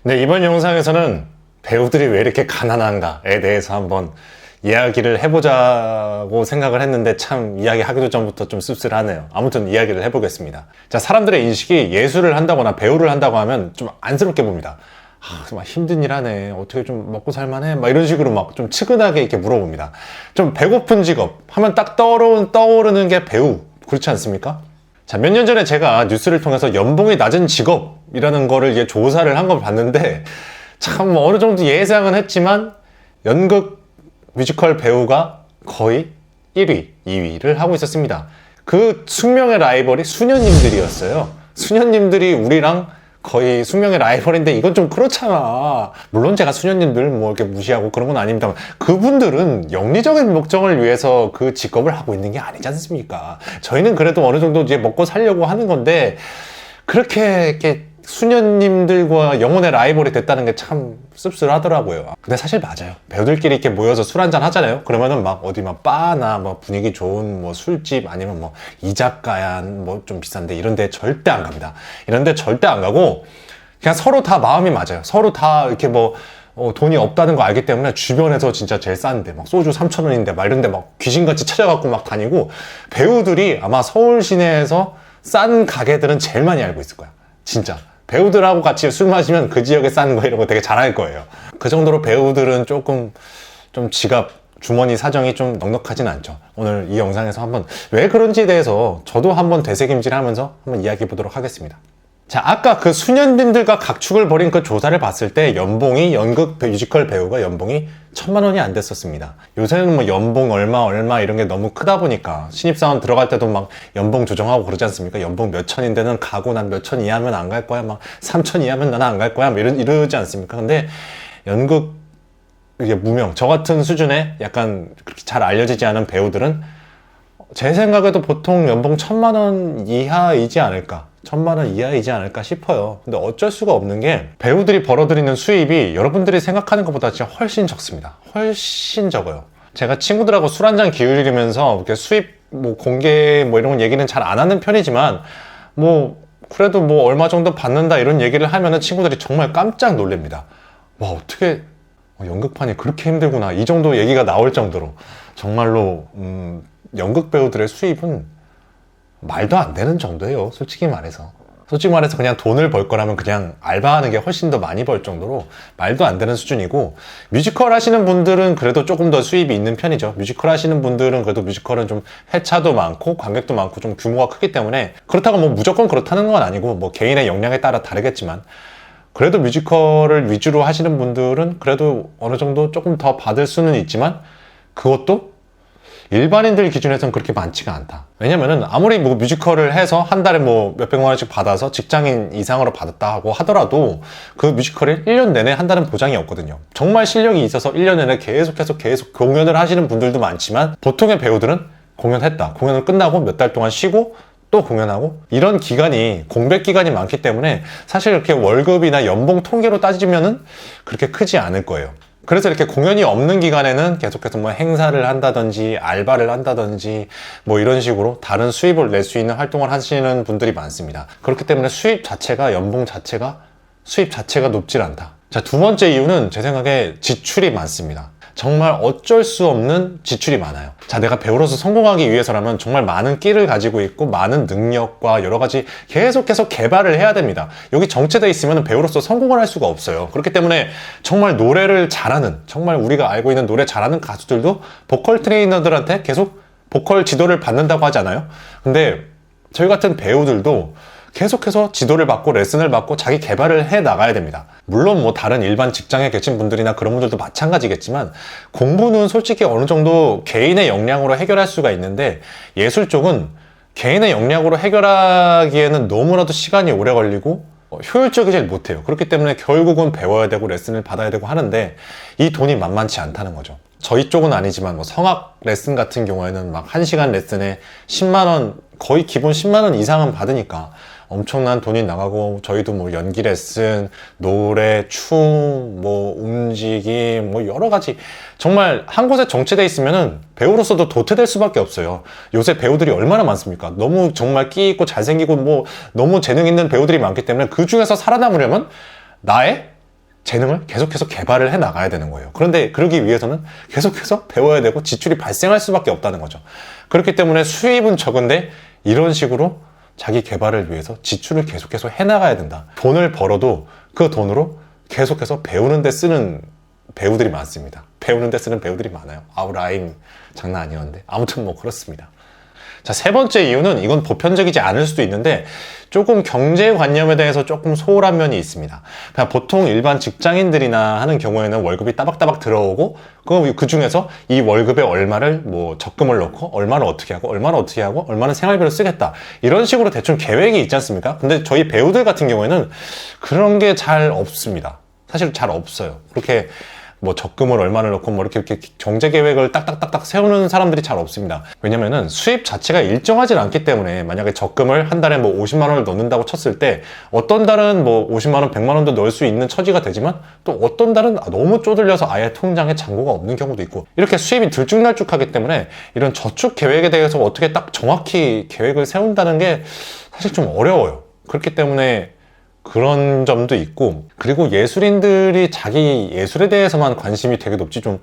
네, 이번 영상에서는 배우들이 왜 이렇게 가난한가에 대해서 한번 이야기를 해보자고 생각을 했는데 참 이야기하기도 전부터 좀 씁쓸하네요. 아무튼 이야기를 해보겠습니다. 자, 사람들의 인식이 예술을 한다거나 배우를 한다고 하면 좀 안쓰럽게 봅니다. 정말 힘든 일 하네. 어떻게 좀 먹고 살만해? 막 이런 식으로 막 좀 측은하게 이렇게 물어봅니다. 좀 배고픈 직업 하면 딱 떠오르는 게 배우. 그렇지 않습니까? 자, 몇 년 전에 제가 뉴스를 통해서 연봉이 낮은 직업이라는 거를 이제 조사를 한 걸 봤는데 참 어느 정도 예상은 했지만 연극 뮤지컬 배우가 거의 1위, 2위를 하고 있었습니다. 그 숙명의 라이벌이 수녀님들이었어요. 수녀님들이 우리랑 거의 숙명의 라이벌인데 이건 좀 그렇잖아. 물론 제가 수녀님들 뭐 이렇게 무시하고 그런 건 아닙니다만 그분들은 영리적인 목적을 위해서 그 직업을 하고 있는 게 아니지 않습니까? 저희는 그래도 어느 정도 이제 먹고 살려고 하는 건데 그렇게 이렇게 수녀님들과 영혼의 라이벌이 됐다는 게 참 씁쓸하더라고요. 근데 사실 맞아요. 배우들끼리 이렇게 모여서 술 한잔 하잖아요. 그러면은 막 어디 막 바나 뭐 분위기 좋은 뭐 술집 아니면 뭐 이자카야 뭐 좀 비싼데 이런 데 절대 안 갑니다. 이런 데 절대 안 가고 그냥 서로 다 마음이 맞아요. 서로 다 이렇게 뭐 돈이 없다는 거 알기 때문에 주변에서 진짜 제일 싼데 막 소주 3,000원인데 막 이런데 막 귀신같이 찾아갖고 막 다니고 배우들이 아마 서울 시내에서 싼 가게들은 제일 많이 알고 있을 거야. 진짜. 배우들하고 같이 술 마시면 그 지역에 싼 거 이런 거 되게 잘 알 거예요. 그 정도로 배우들은 조금 좀 지갑, 주머니 사정이 좀 넉넉하진 않죠. 오늘 이 영상에서 한번 왜 그런지에 대해서 저도 한번 되새김질 하면서 한번 이야기해 보도록 하겠습니다. 자, 아까 그 수녀님들과 각축을 벌인 그 조사를 봤을 때 연봉이 연극 뮤지컬 배우가 연봉이 1,000만 원이 안 됐었습니다. 요새는 뭐 연봉 얼마 이런 게 너무 크다 보니까 신입사원 들어갈 때도 막 연봉 조정하고 그러지 않습니까? 연봉 몇 천인데는 가고 난 몇 천 이하면 안 갈 거야. 막 3천 이하면 나는 안 갈 거야. 뭐 이러지 않습니까? 근데 연극 이게 무명, 저 같은 수준의 약간 그렇게 잘 알려지지 않은 배우들은 제 생각에도 보통 연봉 1,000만 원 이하이지 않을까. 1,000만 원 이하이지 않을까 싶어요. 근데 어쩔 수가 없는 게 배우들이 벌어들이는 수입이 여러분들이 생각하는 것보다 진짜 훨씬 적습니다. 훨씬 적어요. 제가 친구들하고 술 한잔 기울이면서 이렇게 수입 뭐 공개 뭐 이런 얘기는 잘 안 하는 편이지만 뭐 그래도 뭐 얼마 정도 받는다 이런 얘기를 하면은 친구들이 정말 깜짝 놀랍니다. 와, 어떻게 연극판이 그렇게 힘들구나. 이 정도 얘기가 나올 정도로 정말로 연극 배우들의 수입은 말도 안 되는 정도예요. 솔직히 말해서 그냥 돈을 벌 거라면 그냥 알바하는 게 훨씬 더 많이 벌 정도로 말도 안 되는 수준이고, 뮤지컬 하시는 분들은 그래도 조금 더 수입이 있는 편이죠. 뮤지컬 하시는 분들은 그래도 뮤지컬은 좀 회차도 많고 관객도 많고 좀 규모가 크기 때문에 그렇다고 뭐 무조건 그렇다는 건 아니고 뭐 개인의 역량에 따라 다르겠지만 그래도 뮤지컬을 위주로 하시는 분들은 그래도 어느 정도 조금 더 받을 수는 있지만 그것도 일반인들 기준에서는 그렇게 많지가 않다. 왜냐면은 아무리 뭐 뮤지컬을 해서 한 달에 뭐 몇백만 원씩 받아서 직장인 이상으로 받았다고 하더라도 그 뮤지컬이 1년 내내 한다는 보장이 없거든요. 정말 실력이 있어서 1년 내내 계속 공연을 하시는 분들도 많지만 보통의 배우들은 공연했다. 공연을 끝나고 몇 달 동안 쉬고 또 공연하고 이런 기간이 공백 기간이 많기 때문에 사실 이렇게 월급이나 연봉 통계로 따지면은 그렇게 크지 않을 거예요. 그래서 이렇게 공연이 없는 기간에는 계속해서 뭐 행사를 한다든지 알바를 한다든지 뭐 이런 식으로 다른 수입을 낼 수 있는 활동을 하시는 분들이 많습니다. 그렇기 때문에 수입 자체가 수입 자체가 높질 않다. 자, 두 번째 이유는 제 생각에 지출이 많습니다. 정말 어쩔 수 없는 지출이 많아요. 자, 내가 배우로서 성공하기 위해서라면 정말 많은 끼를 가지고 있고 많은 능력과 여러 가지 계속해서 개발을 해야 됩니다. 여기 정체되어 있으면 배우로서 성공을 할 수가 없어요. 그렇기 때문에 정말 노래를 잘하는, 정말 우리가 알고 있는 노래 잘하는 가수들도 보컬 트레이너들한테 계속 보컬 지도를 받는다고 하잖아요. 근데 저희 같은 배우들도 계속해서 지도를 받고 레슨을 받고 자기 개발을 해 나가야 됩니다. 물론 뭐 다른 일반 직장에 계신 분들이나 그런 분들도 마찬가지겠지만 공부는 솔직히 어느 정도 개인의 역량으로 해결할 수가 있는데 예술 쪽은 개인의 역량으로 해결하기에는 너무나도 시간이 오래 걸리고 효율적이지 못해요. 그렇기 때문에 결국은 배워야 되고 레슨을 받아야 되고 하는데 이 돈이 만만치 않다는 거죠. 저희 쪽은 아니지만 뭐 성악 레슨 같은 경우에는 막 1시간 레슨에 10만 원, 거의 기본 10만 원 이상은 받으니까 엄청난 돈이 나가고 저희도 뭐 연기 레슨, 노래, 춤, 뭐 움직임, 뭐 여러 가지 정말 한 곳에 정체돼 있으면은 배우로서도 도태될 수밖에 없어요. 요새 배우들이 얼마나 많습니까? 너무 정말 끼 있고 잘생기고 뭐 너무 재능 있는 배우들이 많기 때문에 그 중에서 살아남으려면 나의 재능을 계속해서 개발을 해 나가야 되는 거예요. 그런데 그러기 위해서는 계속해서 배워야 되고 지출이 발생할 수밖에 없다는 거죠. 그렇기 때문에 수입은 적은데 이런 식으로 자기 개발을 위해서 지출을 계속해서 해 나가야 된다. 돈을 벌어도 그 돈으로 계속해서 배우는 데 쓰는 배우들이 많습니다. 배우는 데 쓰는 배우들이 많아요. 아우, 라임 장난 아니었는데. 아무튼 뭐 그렇습니다. 자, 세 번째 이유는, 이건 보편적이지 않을 수도 있는데 조금 경제관념에 대해서 조금 소홀한 면이 있습니다. 그냥 보통 일반 직장인들이나 하는 경우에는 월급이 따박따박 들어오고 그 중에서 이 월급의 얼마를 뭐 적금을 넣고 얼마는 어떻게 하고 얼마는 어떻게 하고 얼마는 생활비로 쓰겠다, 이런 식으로 대충 계획이 있지 않습니까? 근데 저희 배우들 같은 경우에는 그런 게 잘 없습니다. 사실 잘 없어요. 그렇게 뭐 적금을 얼마를 넣고 뭐 이렇게 경제 계획을 딱딱딱딱 세우는 사람들이 잘 없습니다. 왜냐면은 수입 자체가 일정하지 않기 때문에, 만약에 적금을 한 달에 뭐 50만 원을 넣는다고 쳤을 때 어떤 달은 뭐 50만 원, 100만 원도 넣을 수 있는 처지가 되지만 또 어떤 달은 너무 쪼들려서 아예 통장에 잔고가 없는 경우도 있고, 이렇게 수입이 들쭉날쭉하기 때문에 이런 저축 계획에 대해서 어떻게 딱 정확히 계획을 세운다는 게 사실 좀 어려워요. 그렇기 때문에 그런 점도 있고, 그리고 예술인들이 자기 예술에 대해서만 관심이 되게 높지, 좀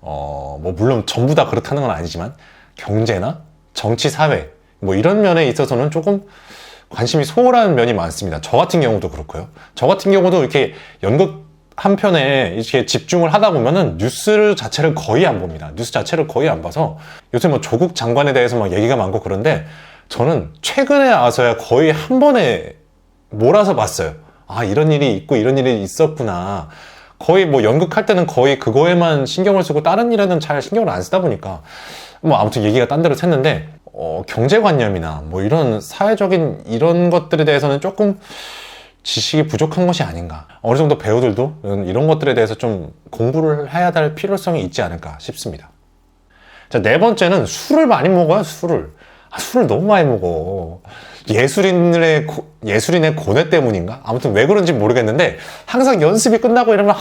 뭐 물론 전부 다 그렇다는 건 아니지만 경제나 정치, 사회 뭐 이런 면에 있어서는 조금 관심이 소홀한 면이 많습니다. 저 같은 경우도 그렇고요. 저 같은 경우도 이렇게 연극 한 편에 이렇게 집중을 하다 보면은 뉴스 자체를 거의 안 봅니다. 뉴스 자체를 거의 안 봐서 요새 뭐 조국 장관에 대해서 막 얘기가 많고 그런데, 저는 최근에 와서야 거의 한 번에 몰아서 봤어요. 아, 이런 일이 있고 이런 일이 있었구나. 거의 뭐 연극할 때는 거의 그거에만 신경을 쓰고 다른 일에는 잘 신경을 안 쓰다 보니까 뭐 아무튼 얘기가 딴 데로 샜는데, 경제관념이나 뭐 이런 사회적인 이런 것들에 대해서는 조금 지식이 부족한 것이 아닌가. 어느 정도 배우들도 이런 것들에 대해서 좀 공부를 해야 될 필요성이 있지 않을까 싶습니다. 자, 네 번째는 술을 많이 먹어요. 술을 너무 많이 먹어. 예술인의 고뇌 때문인가? 아무튼 왜 그런지 모르겠는데 항상 연습이 끝나고 이러면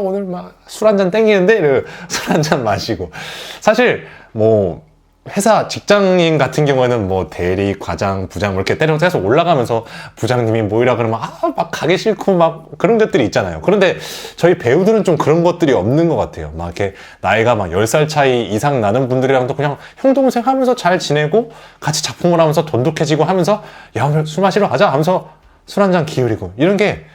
오늘 막 술 한잔 땡기는데 술 한잔 마시고, 사실 뭐 회사 직장인 같은 경우에는 뭐 대리, 과장, 부장 뭐 이렇게 때려서 계속 올라가면서 부장님이 모이라 그러면 막 가기 싫고 막 그런 것들이 있잖아요. 그런데 저희 배우들은 좀 그런 것들이 없는 것 같아요. 막 이렇게 나이가 막 10살 차이 이상 나는 분들이랑도 그냥 형 동생 하면서 잘 지내고 같이 작품을 하면서 돈독해지고 하면서, 야, 오늘 술 마시러 가자 하면서 술 한잔 기울이고, 이런 게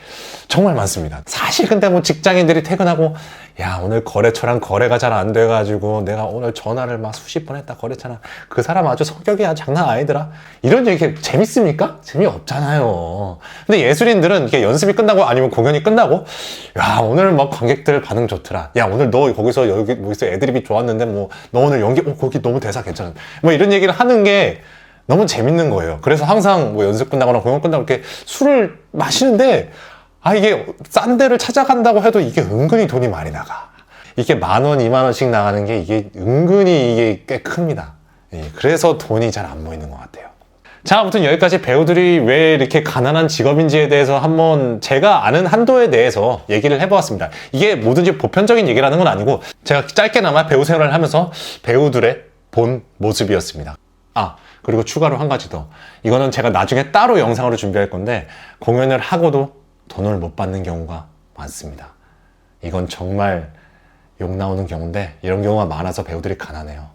정말 많습니다. 사실 근데 뭐 직장인들이 퇴근하고, 야, 오늘 거래처랑 거래가 잘 안 돼가지고 내가 오늘 전화를 막 수십 번 했다, 거래처랑. 그 사람 아주 성격이 아주 장난 아니더라, 이런 얘기 재밌습니까? 재미없잖아요. 근데 예술인들은 이렇게 연습이 끝나고 아니면 공연이 끝나고, 야, 오늘 막 관객들 반응 좋더라, 야, 오늘 너 거기서 여기서 애드립이 좋았는데 뭐 너 오늘 연기 거기 너무 대사 괜찮아, 뭐 이런 얘기를 하는 게 너무 재밌는 거예요. 그래서 항상 뭐 연습 끝나거나 공연 끝나고 이렇게 술을 마시는데, 이게 싼 데를 찾아간다고 해도 이게 은근히 돈이 많이 나가. 이게 10,000원, 20,000원씩 나가는 게 이게 은근히 이게 꽤 큽니다. 그래서 돈이 잘 안 모이는 것 같아요. 자, 아무튼 여기까지 배우들이 왜 이렇게 가난한 직업인지에 대해서 한번 제가 아는 한도에 대해서 얘기를 해보았습니다. 이게 뭐든지 보편적인 얘기라는 건 아니고 제가 짧게나마 배우 생활을 하면서 배우들의 본 모습이었습니다. 그리고 추가로 한 가지 더. 이거는 제가 나중에 따로 영상으로 준비할 건데, 공연을 하고도 돈을 못 받는 경우가 많습니다. 이건 정말 욕 나오는 경우인데, 이런 경우가 많아서 배우들이 가난해요.